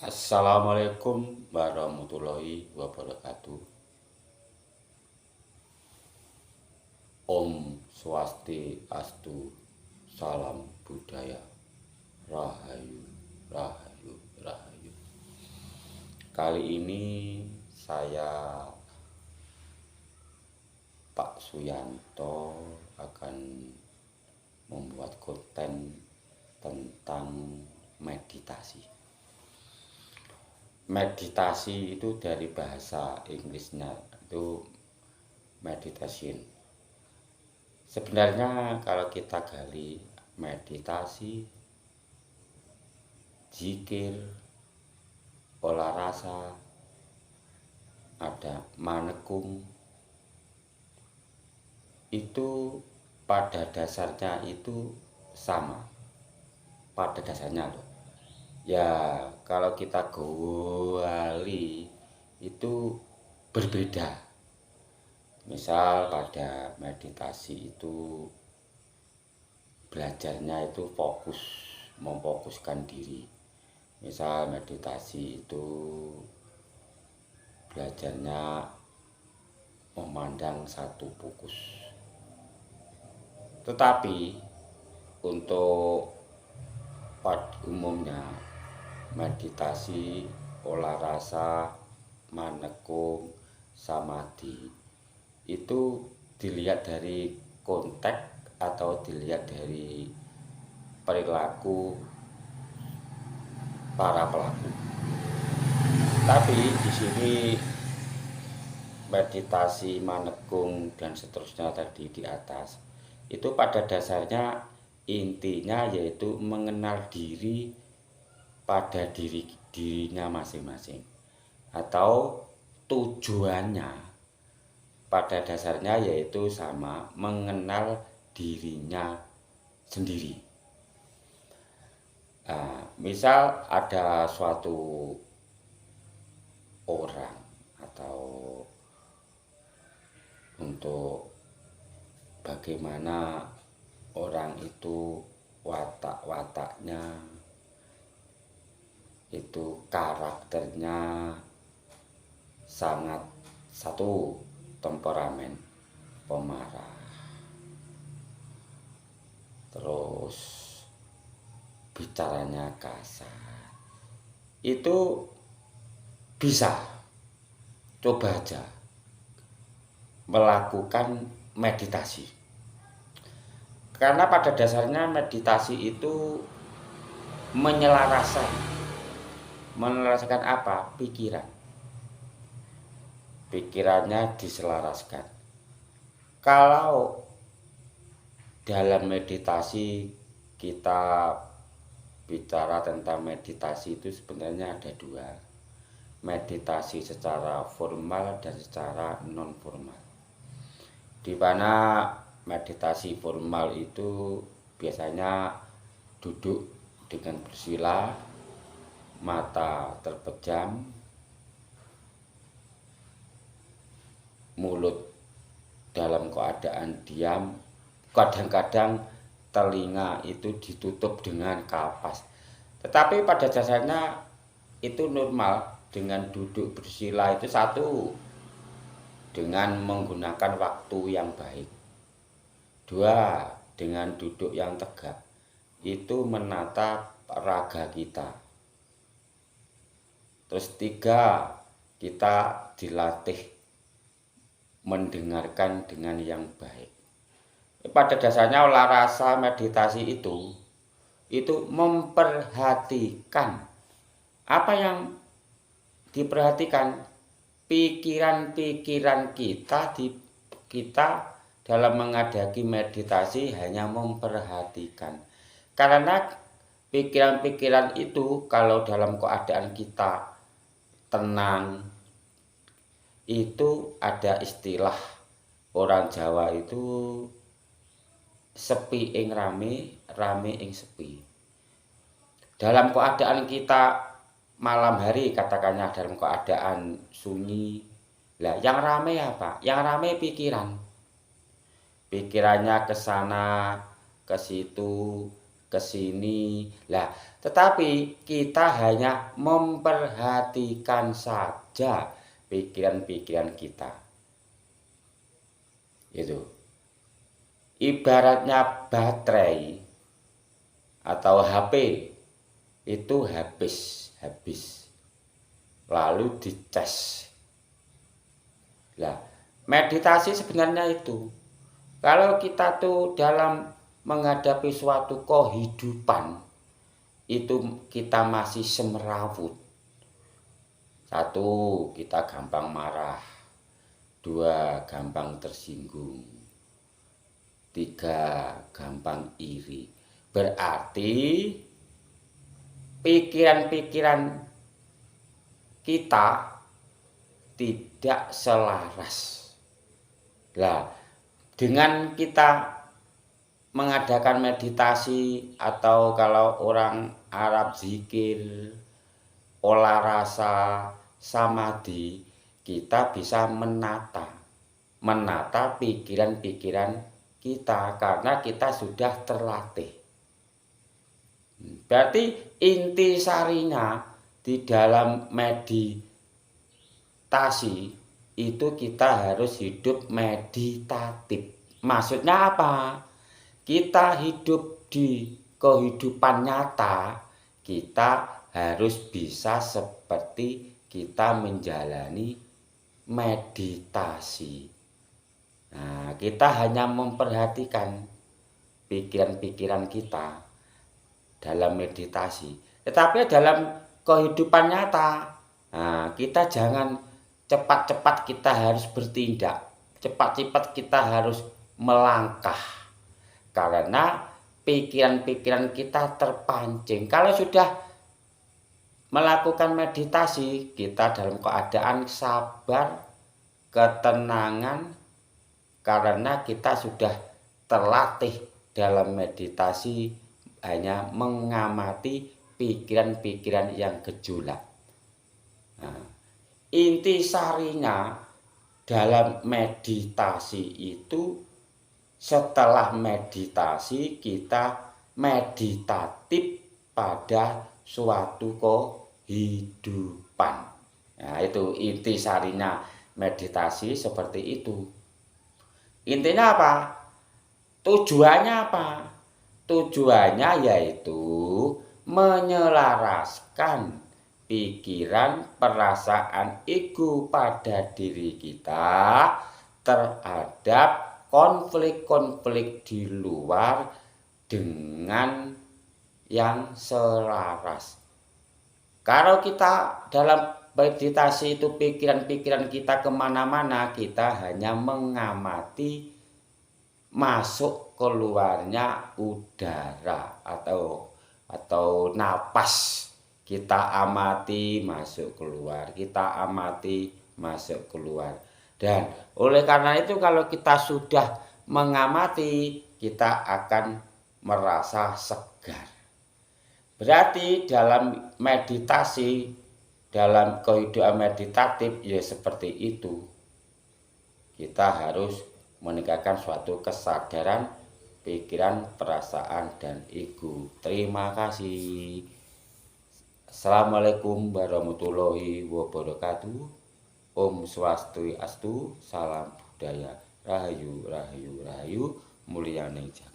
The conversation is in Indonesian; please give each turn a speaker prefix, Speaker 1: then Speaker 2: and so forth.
Speaker 1: Assalamualaikum warahmatullahi wabarakatuh. Om Swastiastu, salam budaya, rahayu, rahayu, rahayu. Kali ini saya Pak Suyanto akan membuat konten tentang meditasi. Meditasi itu dari bahasa Inggrisnya itu meditation. Sebenarnya kalau kita gali meditasi, zikir, olah rasa, ada manekung, itu pada dasarnya itu sama. Pada dasarnya loh. Ya kalau kita gali itu berbeda. Misal pada meditasi itu belajarnya itu fokus, memfokuskan diri. Misal meditasi itu belajarnya memandang satu fokus. Tetapi untuk pada umumnya meditasi, olah rasa, manekung, samadhi itu dilihat dari konteks atau dilihat dari perilaku para pelaku. Tapi di sini meditasi, manekung dan seterusnya tadi di atas itu pada dasarnya intinya yaitu mengenal diri pada dirinya masing-masing, atau tujuannya pada dasarnya yaitu sama, mengenal dirinya sendiri. Misal ada suatu orang atau untuk bagaimana orang itu watak-wataknya, itu karakternya sangat satu, temperamen, pemarah, terus bicaranya kasar, itu bisa coba aja melakukan meditasi. Karena pada dasarnya meditasi itu menyelaraskan apa? Pikirannya diselaraskan. Kalau dalam meditasi kita bicara tentang meditasi itu sebenarnya ada dua. Meditasi secara formal dan secara non formal. Di mana meditasi formal itu biasanya duduk dengan bersila, mata terpejam, mulut dalam keadaan diam, kadang-kadang telinga itu ditutup dengan kapas. Tetapi pada dasarnya itu normal dengan duduk bersila itu satu, dengan menggunakan waktu yang baik. Dua, dengan duduk yang tegak. Itu menata raga kita. Terus tiga, kita dilatih mendengarkan dengan yang baik. Pada dasarnya olah rasa meditasi itu memperhatikan. Apa yang diperhatikan? Pikiran-pikiran kita dalam menghadapi meditasi hanya memperhatikan. Karena pikiran-pikiran itu kalau dalam keadaan kita tenang, itu ada istilah orang Jawa itu sepi ing rame, rame ing sepi. Dalam keadaan kita malam hari, katakannya dalam keadaan sunyi, lah yang rame apa? Yang rame pikirannya ke sana, ke situ, ke sini. Lah, tetapi kita hanya memperhatikan saja pikiran-pikiran kita. Itu. Ibaratnya baterai atau HP itu habis lalu dicas. Lah, meditasi sebenarnya itu. Kalau kita tuh dalam menghadapi suatu kehidupan itu kita masih semerawut. 1, kita gampang marah. 2, gampang tersinggung. 3, gampang iri. Berarti pikiran-pikiran kita tidak selaras. Lah, dengan kita mengadakan meditasi atau kalau orang Arab zikir, olah rasa, samadhi, kita bisa menata pikiran-pikiran kita karena kita sudah terlatih. Berarti inti sarinya di dalam meditasi itu kita harus hidup meditatif. Maksudnya apa? Kita hidup di kehidupan nyata, kita harus bisa seperti kita menjalani meditasi. Nah, kita hanya memperhatikan pikiran-pikiran kita dalam meditasi. Tetapi dalam kehidupan nyata, nah, kita jangan cepat-cepat kita harus bertindak. Cepat-cepat kita harus melangkah. Karena pikiran-pikiran kita terpancing. Kalau sudah melakukan meditasi, kita dalam keadaan sabar, ketenangan, karena kita sudah terlatih dalam meditasi hanya mengamati pikiran-pikiran yang gejolak. Nah, inti sarinya dalam meditasi itu setelah meditasi kita meditatif pada suatu kehidupan. Nah, itu inti sarinya meditasi seperti itu. Intinya apa? Tujuannya apa? Tujuannya yaitu menyelaraskan pikiran, perasaan ego pada diri kita terhadap konflik-konflik di luar dengan yang selaras. Kalau kita dalam meditasi itu pikiran-pikiran kita kemana-mana, kita hanya mengamati masuk keluarnya udara atau napas. Kita amati masuk keluar, kita amati masuk keluar. Dan oleh karena itu kalau kita sudah mengamati, kita akan merasa segar. Berarti dalam meditasi, dalam kehidupan meditatif ya seperti itu. Kita harus meningkatkan suatu kesadaran, pikiran, perasaan, dan ego. Terima kasih. Assalamualaikum warahmatullahi wabarakatuh. Om Swastiastu, salam budaya, rahayu, rahayu, rahayu, mulyaning jagat.